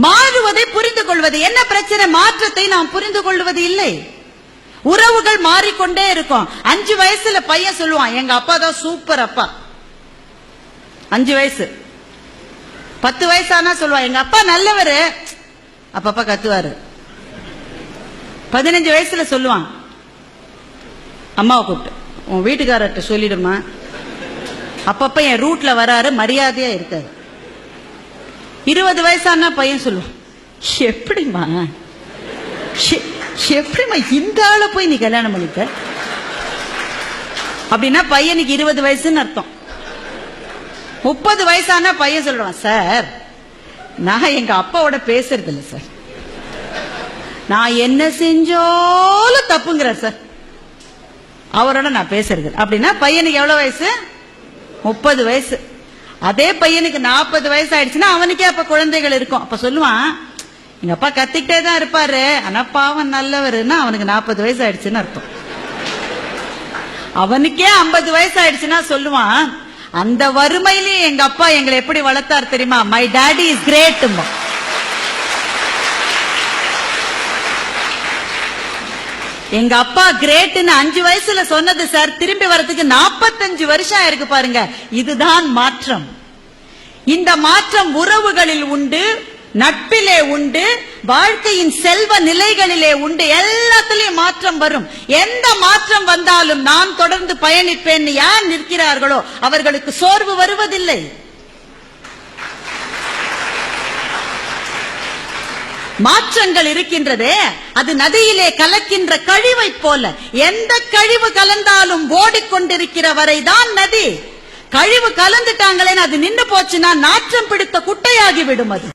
மாறுவதை புரிந்து கொள்வது. என்ன பிரச்சனை? மாற்றத்தை நாம் புரிந்து கொள்வது இல்லை. உறவுகள் மாறிக்கொண்டே இருக்கும். 5 வயசுல பையன் சொல்லுவான், எங்க அப்பா தான் சூப்பர் அப்பா. 5 வயசு. 10 வயசானா சொல்லுவான், எங்க அப்பா நல்லவரு, அப்பப்பா கத்துவாரு. 15 வயசுல சொல்லுவான், அம்மாவை கூப்பிட்டு, உன் வீட்டுக்காரர்கிட்ட சொல்லிடுமா, அப்பப்ப என் ரூட்ல வராரு, மரியாதையா இருக்காரு. 20 வயசானா பையன் சொல்லுவான், எப்படிமா இந்த ஆளை போய் நீ கல்யாணம் பண்ணிட்ட? அப்படின்னா பையனுக்கு 20 வயசுன்னு அர்த்தம். 30 வயசானா பையன் சொல்றான், சார் நான் எங்க அப்பாவோட பேசுறது இல்லை சார், நான் என்ன செஞ்சாலும் தப்புங்கிறார் சார், அவரோட நான் பேசுறது. அப்படின்னா பையனுக்கு எவ்வளவு வயசு? 30 வயசு. அதே பையனுக்கு 40 வயசு ஆயிடுச்சுன்னா அவனுக்கே அப்ப குழந்தைகள் இருக்கும். அப்ப சொல்லுவான், எங்க அப்பா கத்திக்கிட்டே தான் இருப்பாரு, ஆனா பாவம் நல்லவருன்னா அவனுக்கு 40 வயசு ஆயிடுச்சுன்னு அர்த்தம். அவனுக்கே 50 வயசு ஆயிடுச்சுன்னா சொல்லுவான், அந்த வறுமையிலேயே எங்க அப்பா எங்களை எப்படி வளர்த்தார் தெரியுமா, மை டாடி இஸ் கிரேட். எங்க அப்பா கிரேட்னு 5 வயசுல சொன்னது சார், திரும்பி வரதுக்கு 45 வருஷம் இருக்கு பாருங்க. இதுதான் மாற்றம். இந்த மாற்றம் உறவுகளில் உண்டு, நட்பிலே உண்டு, வாழ்க்கையின் செல்வ நிலைகளிலே உண்டு. எல்லாத்திலையும் மாற்றம் வரும். எந்த மாற்றம் வந்தாலும் நான் தொடர்ந்து பயணிப்பேன் யார் நிற்கிறார்களோ அவர்களுக்கு சோர்வு வருவதில்லை. மாற்றங்கள் இருக்கின்றதே, அது நதியிலே கலக்கின்ற கழிவை போல. எந்த கழிவு கலந்தாலும் ஓடிக்கொண்டிருக்கிற வரைதான் நதி. கழிவு கலந்துட்டாங்களேன்னு அது நின்று போச்சுன்னா நாற்றம் பிடித்த குட்டையாகி விடும் அது.